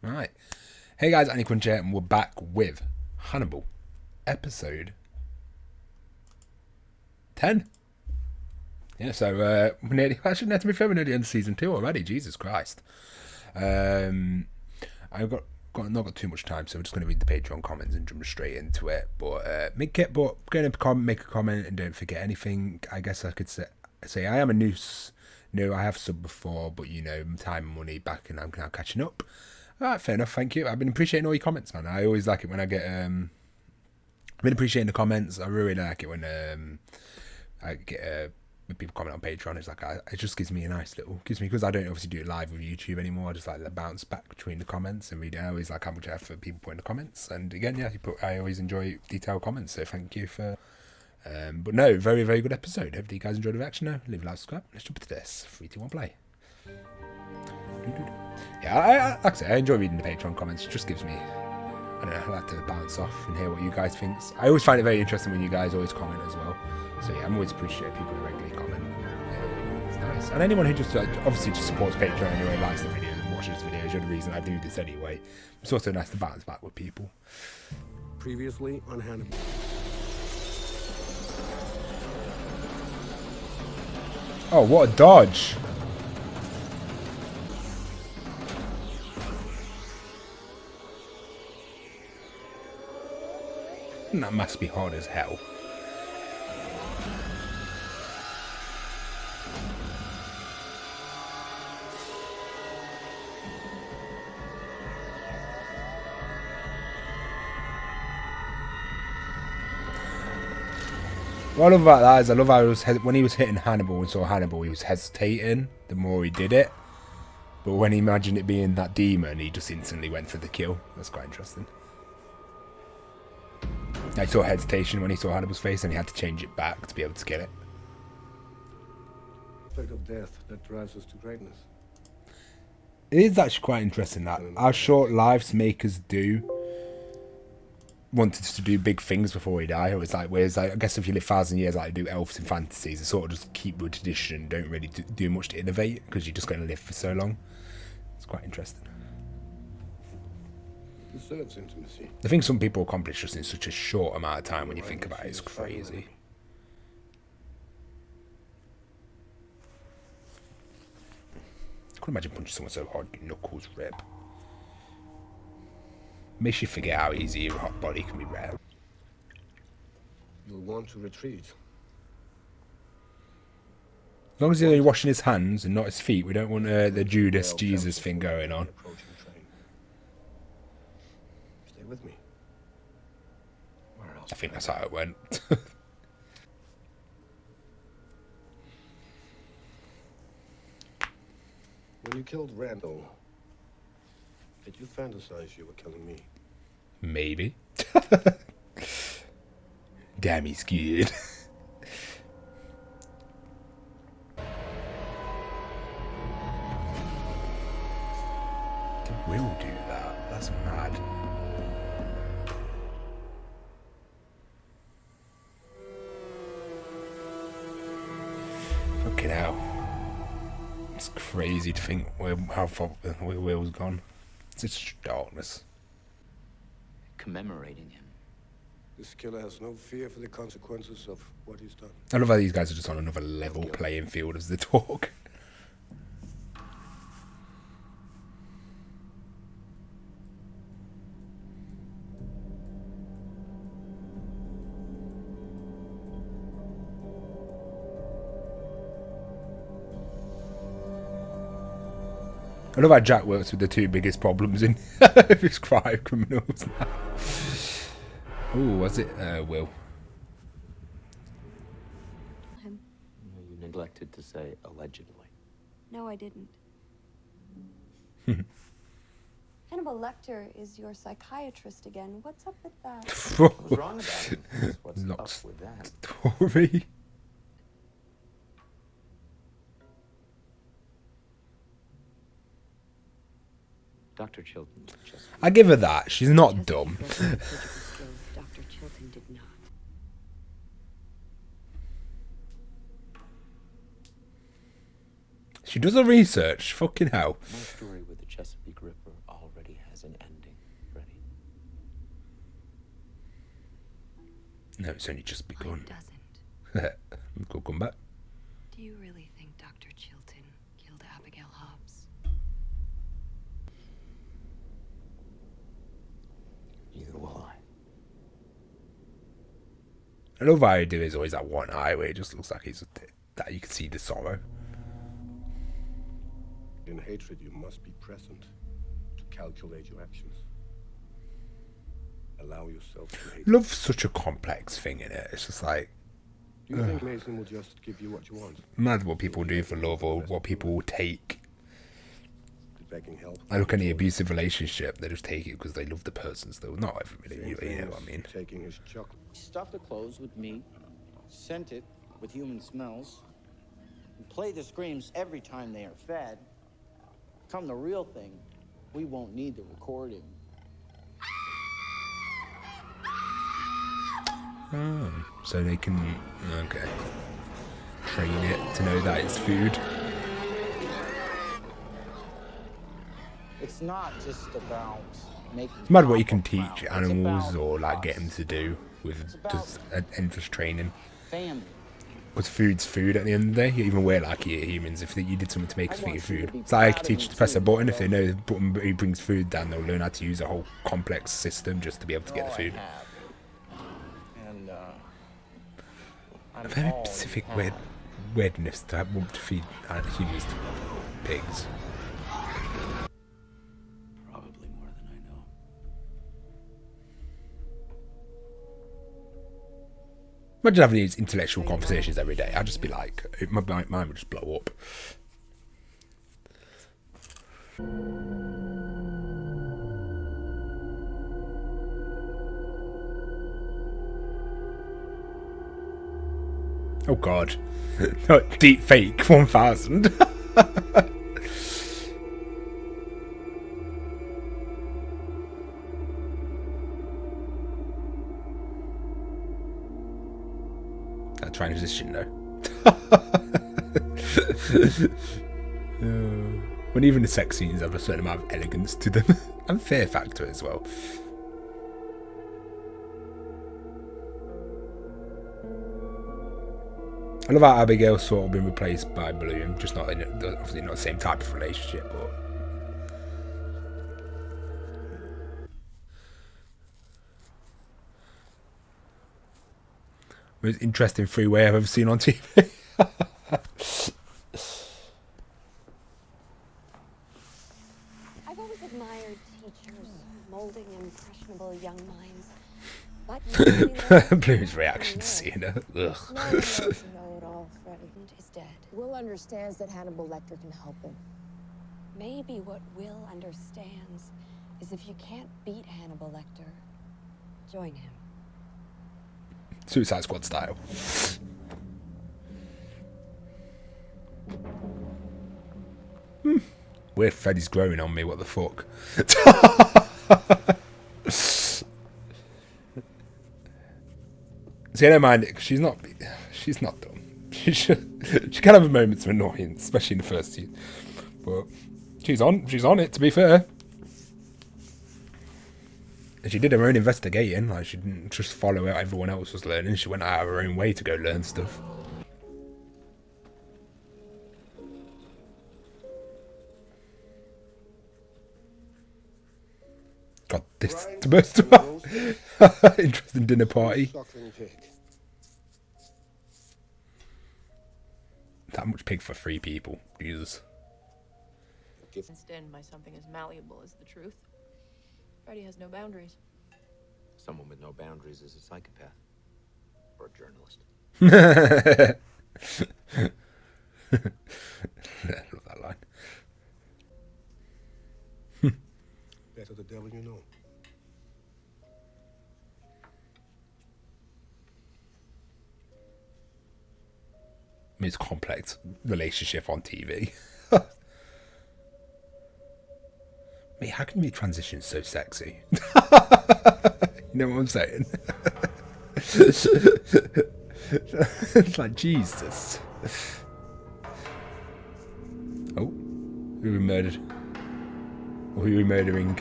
Right. Hey guys, AniCrunch here, and we're back with Hannibal, episode 10. Yeah, so we're nearly, actually, to be fair, we're nearly end of season 2 already. Jesus Christ. I've not got too much time, so we're just going to read the Patreon comments and jump straight into it. But make a comment, and don't forget anything. I guess I could say I am a noose. No, I have subbed before, but time and money back, and I'm now catching up. All right, fair enough. Thank you. I've been appreciating all your comments, man. I always like it when I get. I've been appreciating the comments. I really like it when I get when people comment on Patreon. It's like it just gives me a nice little because I don't obviously do it live with YouTube anymore. I just like the bounce back between the comments and reading. I always like how much effort people put in the comments. And again, yeah, I always enjoy detailed comments. So thank you for. But no, very very good episode. Hopefully you guys enjoyed the reaction. Now leave a like, subscribe. Let's jump into this. 3, 2, 1, play. Yeah, like I say, I enjoy reading the Patreon comments. It just gives me, I don't know, I like to bounce off and hear what you guys think. I always find it very interesting when you guys always comment as well. So yeah, I'm always appreciate people who regularly comment. It's nice. And anyone who just obviously just supports Patreon anyway, likes the videos and watches videos, you're the reason I do this anyway. It's also nice to bounce back with people. Previously on Hannibal. Oh, what a dodge! That must be hard as hell. What I love about that is I love how when he was hitting Hannibal and saw Hannibal, he was hesitating the more he did it. But when he imagined it being that demon, he just instantly went for the kill. That's quite interesting. I saw hesitation when he saw Hannibal's face, and he had to change it back to be able to kill it. Effect of death that drives us to greatness. It is actually quite interesting that our short lives make us wanted to do big things before we die. It was like, whereas I guess if you live 1,000 years like do elves in fantasies, they sort of just keep with tradition, don't really do much to innovate because you're just going to live for so long. It's quite interesting. Deserves intimacy. The thing some people accomplish just in such a short amount of time when you think about it is crazy. I couldn't imagine punching someone so hard your knuckles rip. Makes you forget how easy your hot body can be rare. You'll want to retreat. As long as he's washing his hands and not his feet, we don't want the Judas Jesus thing going on. Stay with me. Where else? I think that's how it went. When you killed Randall, did you fantasize you were killing me? Maybe. Damn, he's good. They will do that. That's mad. Fucking hell. It's crazy to think how far where Will's gone. It's just darkness. Commemorating him. This killer has no fear for the consequences of what he's done. I love how these guys are just on another level playing field as they talk. I love how Jack works with the two biggest problems in his crime criminals now. Oh, was it Will? You neglected to say allegedly. No, I didn't. Hannibal Lecter is your psychiatrist again. What's up with that? What's wrong about him? What's Not up with that? story. Dr. Chilton just... I give her that. She's not dumb. Dr. Chilton did not. She does her research. Fucking hell. My story with the Chesapeake Ripper already has has an ending, Freddie. No, it's only just begun. Doesn't. Go come back. Do you really think Dr. Chilton killed Abigail Hobbs? Neither will I. I love how I do is always that one eye where it just looks like he's that you can see the sorrow. In hatred, you must be present to calculate your actions. Allow yourself to hate. Love's such a complex thing in it. It's just like Do you think Mason will just give you what you want? mad what people do for love or what people will take. Did begging help? I look at any abusive relationship, they just take it because they love the person still. Not everybody, Same you thing know what I as mean. Taking his chocolate. Stuff the clothes with meat, scent it with human smells, and play the screams every time they are fed. Come the real thing, we won't need the recording. Oh, so they can, okay, train it to know that it's food. It's not just about making. It's mad what you can papa teach proud. It's animals about or like us. get them to do with just endless training. Family. Because food's food at the end of the day. Even we're like humans. If you did something to make us think of food, it's like I could teach to press a button. If they know the button brings food down, they'll learn how to use a whole complex system just to be able to get the food. And A very specific weirdness to want to feed humans to pigs. Probably more than I know. Imagine having these intellectual conversations every day. I'd just be like, my mind would just blow up. Oh god. Deep fake 1000. That transition though. When even the sex scenes have a certain amount of elegance to them. And fear factor as well. I love how Abigail's sort of been replaced by Bloom, just not in obviously not the same type of relationship, but most interesting freeway I've ever seen on TV. I've always admired teachers molding impressionable young minds. But usually they're- Bloom's reaction to seeing her. Ugh. No one knows you know it all, Freddie is dead. Will understands that Hannibal Lecter can help him. Maybe what Will understands is if you can't beat Hannibal Lecter, join him. Suicide Squad style. Weird Freddy's growing on me, what the fuck? See, I don't mind it, 'cause she's not dumb. She can have moments of annoyance, especially in the first scene. But she's on it, to be fair. And she did her own investigating, like she didn't just follow what everyone else was learning, she went out of her own way to go learn stuff. God, this is the most interesting dinner party. Suckling pig. That much pig for 3 people, Jesus. Stand by something as malleable as the truth. Freddie has no boundaries. Someone with no boundaries is a psychopath. Or a journalist. I love that line. Better the devil you know. I mean, it's a complex relationship on TV. Mate, how can you make transitions so sexy? You know what I'm saying? It's like, Jesus. Oh, who we murdered? Or who we murdering?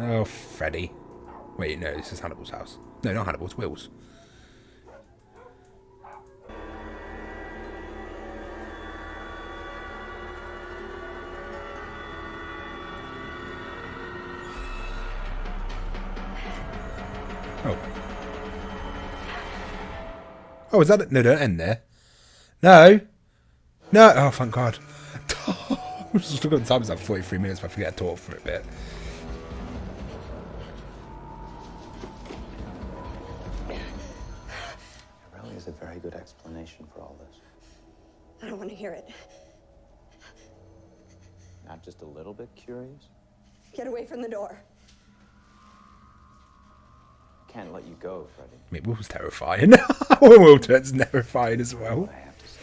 Oh, Freddie. Wait, no, this is Hannibal's house. No, not Hannibal's, Will's. Oh. Oh, is that it? No, don't end there. No. No. Oh, thank God. I was just looking at the time. It's like 43 minutes, but I forget to talk for a bit. There really is a very good explanation for all this. I don't want to hear it. Not just a little bit curious? Get away from the door. Can't let you go, Freddie. I mean, Will was terrifying. Will turns terrifying as well. I have to say.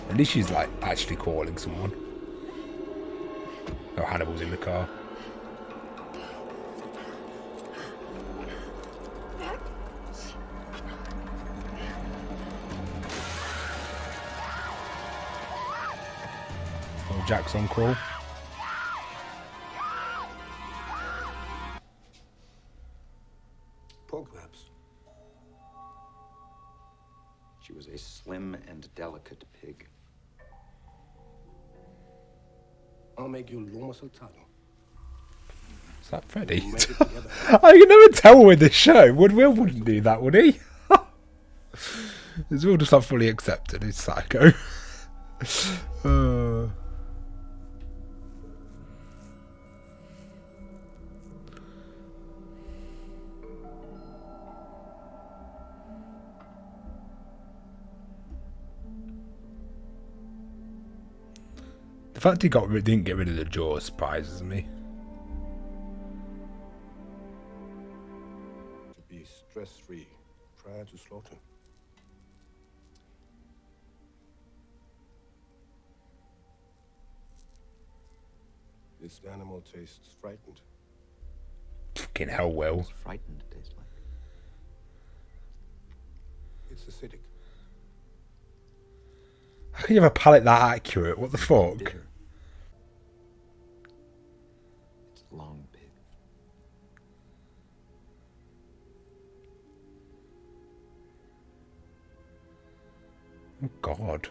At least she's like actually calling someone. Oh, Hannibal's in the car. Oh, Jack's on call. Pork wraps. She was a slim and delicate pig. I'll make you lomo saltado. Is that Freddie? We'll make it together. I can never tell with this show. Will wouldn't do that, would he? Is Will just not fully accepted? He's psycho. The fact he didn't get rid of the jaw surprises me. To be stress-free prior to slaughter. This animal tastes frightened. Fucking hell, Will. What's frightened taste like? It's acidic. How can you have a palate that accurate? What the fuck? Bitter. It's long pig. Oh, God.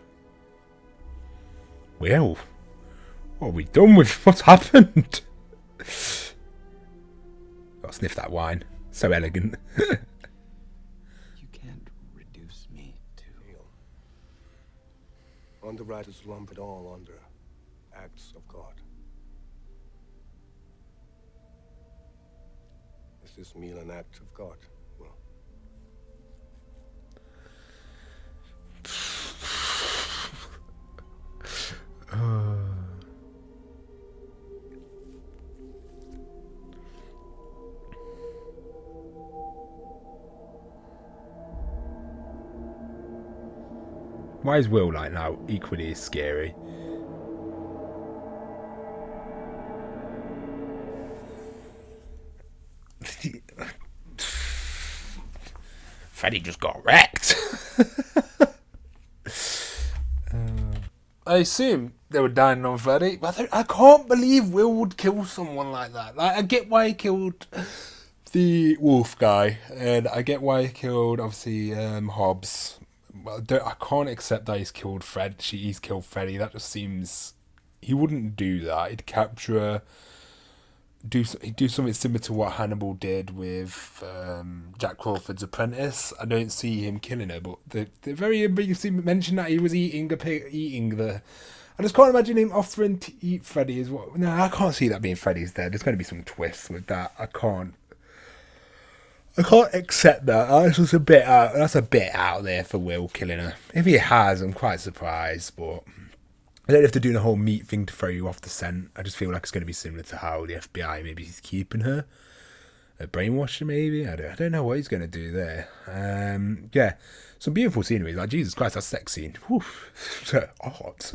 Will, what have we done with what's happened? Gotta sniff that wine. So elegant. You can't reduce me to... Underwriters lump it all under acts of God. Is this meal an act of God? Well, Why is Will like now equally as scary? Freddie just got wrecked. I assume they were dying on Freddie, but I can't believe Will would kill someone like that. Like, I get why he killed the wolf guy, and I get why he killed obviously Hobbs. Well, I can't accept that he's killed he's killed Freddie. That just seems... He wouldn't do that. He'd capture her. He'd do something similar to what Hannibal did with Jack Crawford's apprentice. I don't see him killing her, but they very briefly mentioned that he was eating the... I just can't imagine him offering to eat Freddie as well. No, I can't see that being Freddie's there. There's going to be some twists with that. I can't accept that. That's just a bit out. That's a bit out there for Will killing her. If he has, I'm quite surprised. But I don't know if they're doing a whole meat thing to throw you off the scent. I just feel like it's going to be similar to how the FBI maybe he's keeping her, a brainwasher maybe. I don't know what he's going to do there. Yeah, some beautiful scenery. Like Jesus Christ, that sex scene. Whew. Hot.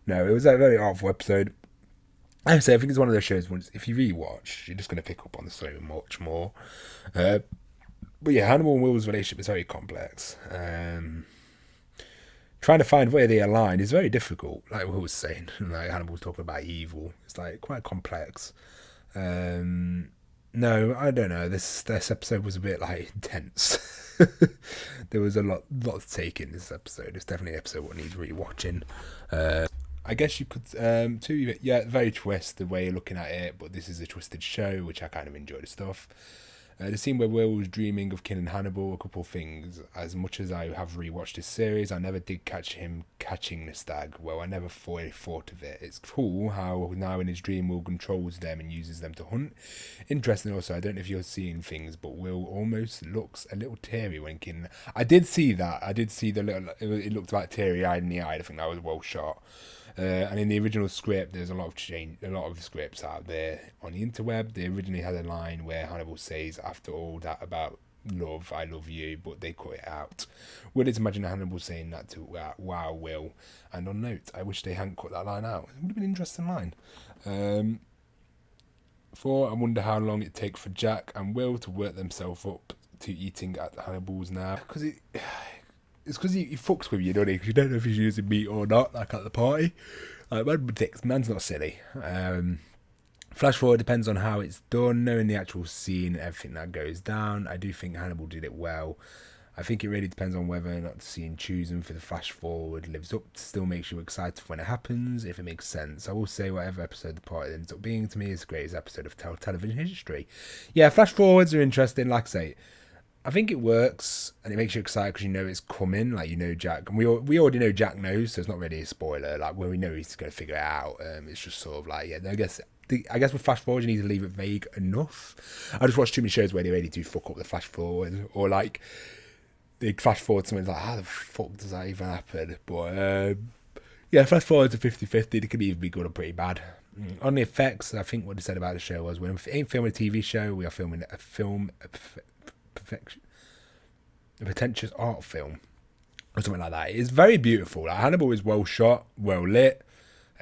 No, it was a very awful episode. I say I think it's one of those shows once if you rewatch, you're just going to pick up on the story much more. But yeah, Hannibal and Will's relationship is very complex. Trying to find where they align is very difficult. Like Will was saying, like Hannibal was talking about evil. It's like quite complex. No, I don't know. This episode was a bit like intense. There was a lot to take in this episode. It's definitely an episode what needs rewatching. I guess you could very twist the way you're looking at it, but this is a twisted show, which I kind of enjoy the stuff. The scene where Will was dreaming of killing Hannibal, a couple of things. As much as I have rewatched this series, I never did catch him catching the stag. Well, I never fully thought of it. It's cool how now in his dream Will controls them and uses them to hunt. Interesting also, I don't know if you're seeing things, but Will almost looks a little teary when killing. I did see that. I did see the little, it looked like teary-eyed in the eye. I think that was well shot. And in the original script, there's a lot of scripts out there on the interweb. They originally had a line where Hannibal says, after all that about love, I love you, but they cut it out. Would it imagine Hannibal saying that to wow, Will? And on note, I wish they hadn't cut that line out. It would have been an interesting line. 4, I wonder how long it takes for Jack and Will to work themselves up to eating at Hannibal's now. Because it's because he fucks with you, don't he? Because you don't know if he's using meat or not, like at the party. Like, man's not silly. Flash forward depends on how it's done, knowing the actual scene and everything that goes down. I do think Hannibal did it well. I think it really depends on whether or not the scene chosen for the flash forward lives up, still makes you excited when it happens, if it makes sense. I will say whatever episode the party ends up being, to me, is the greatest episode of television history. Yeah, flash forwards are interesting, like I say. I think it works, and it makes you excited because you know it's coming. Like, you know Jack, and we already know Jack knows, so it's not really a spoiler. Like, where we know he's going to figure it out. It's just sort of like, yeah. I guess with flash forward, you need to leave it vague enough. I just watched too many shows where they really do fuck up the flash forward, or like they flash forward something's like, how the fuck does that even happen? But yeah, flash forwards are 50-50. They can either be good or pretty bad. On the effects, I think what they said about the show was, we ain't filming a TV show, we are filming a film. A pretentious art film or something like that. It's very beautiful. Like, Hannibal is well shot, well lit.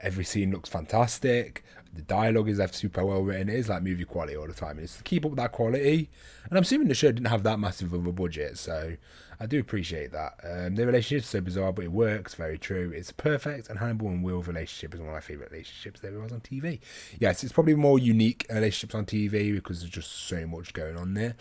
Every scene looks fantastic. The dialogue is super well written. It is like movie quality all the time. And it's to keep up that quality. And I'm assuming the show didn't have that massive of a budget, so I do appreciate that. The relationship is so bizarre, but it works. Very true. It's perfect. And Hannibal and Will's relationship is one of my favourite relationships there was on TV. Yes, it's probably more unique relationships on TV because there's just so much going on there.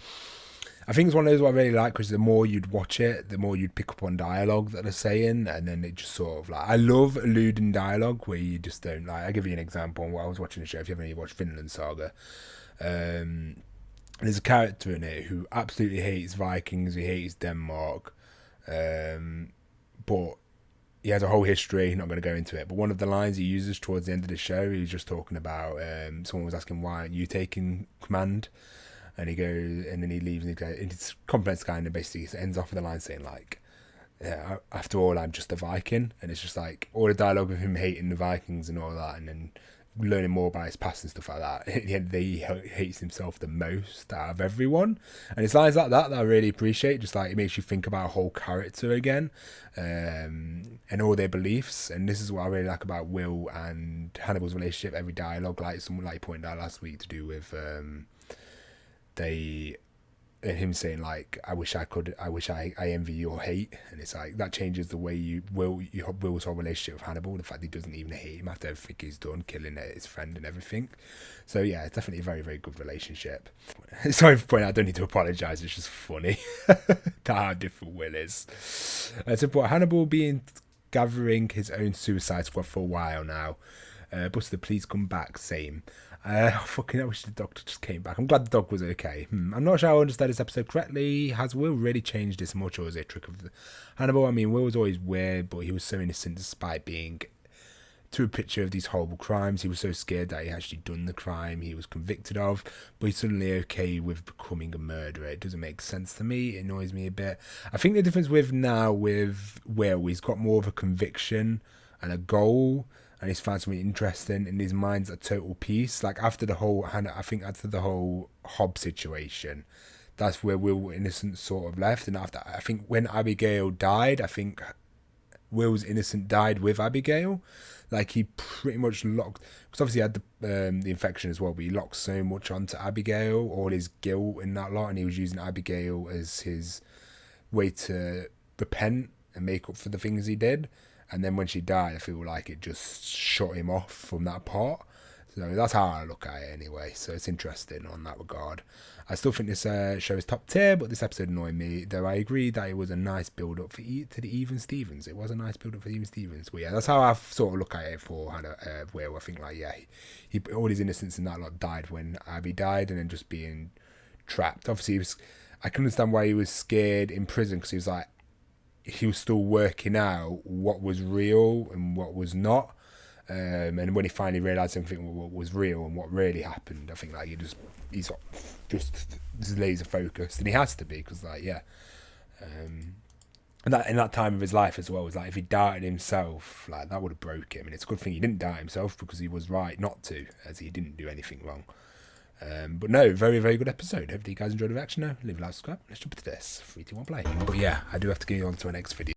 I think it's one of those what I really like, because the more you'd watch it, the more you'd pick up on dialogue that they're saying, and then it just sort of like, I love alluding dialogue where you just don't like. I'll give you an example. While I was watching the show, if you haven't watched Finland Saga, there's a character in it who absolutely hates Vikings, he hates Denmark, but he has a whole history. Not going to go into it, but one of the lines he uses towards the end of the show, he's just talking about someone was asking, why aren't you taking command? And he goes, and then he leaves, and he compliments the guy, and basically ends off with a line saying like, yeah, after all, I'm just a Viking. And it's just like all the dialogue of him hating the Vikings and all that, and then learning more about his past and stuff like that. At the end of the day, he hates himself the most out of everyone. And it's lines like that I really appreciate. Just like, it makes you think about a whole character again, and all their beliefs. And this is what I really like about Will and Hannibal's relationship. Every dialogue, like someone like pointed out last week, to do with him saying like, I wish I envy your hate, and it's like that changes the way Will's whole relationship with Hannibal. The fact he doesn't even hate him after everything he's done, killing his friend and everything. So yeah, it's definitely a very, very good relationship. Sorry for pointing out, I don't need to apologise, it's just funny how different Will is. So but Hannibal gathering his own Suicide Squad for a while now. Buster, please come back. Same. I wish the doctor just came back. I'm glad the dog was okay. I'm not sure I understood this episode correctly. Has Will really changed this much, or is it a trick of Hannibal? I mean, Will was always weird, but he was so innocent despite being to a picture of these horrible crimes. He was so scared that he actually done the crime he was convicted of, but he's suddenly okay with becoming a murderer. It doesn't make sense to me. It annoys me a bit. I think the difference with Will, he's got more of a conviction and a goal, and he's found something interesting, and his mind's at total peace. Like after the whole Hobbs situation, that's where Will Innocent sort of left. And after, I think when Abigail died, I think Will's innocent died with Abigail. Like, he pretty much locked, because obviously he had the infection as well, but he locked so much onto Abigail, all his guilt in that lot, and he was using Abigail as his way to repent and make up for the things he did. And then when she died, I feel like it just shut him off from that part. So that's how I look at it anyway. So it's interesting on that regard. I still think this show is top tier, but this episode annoyed me. Though I agree that it was a nice build up to the Even Stevens. It was a nice build up for Even Stevens. But yeah, that's how I sort of look at it for Will. I think like, yeah, he all his innocence in that lot died when Abby died, and then just being trapped. Obviously, I can understand why he was scared in prison, because he was still working out what was real and what was not. And when he finally realised something what was real and what really happened, I think like he's just laser focused, and he has to be, because like, yeah, and that in that time of his life as well was like, if he doubted himself, like that would have broke him. And it's a good thing he didn't doubt himself, because he was right not to, as he didn't do anything wrong. But no, very, very good episode. Hopefully you guys enjoyed the reaction. Now leave a like, subscribe. Let's jump into this 3, 2, 1 play. But yeah, I do have to get on to our next video.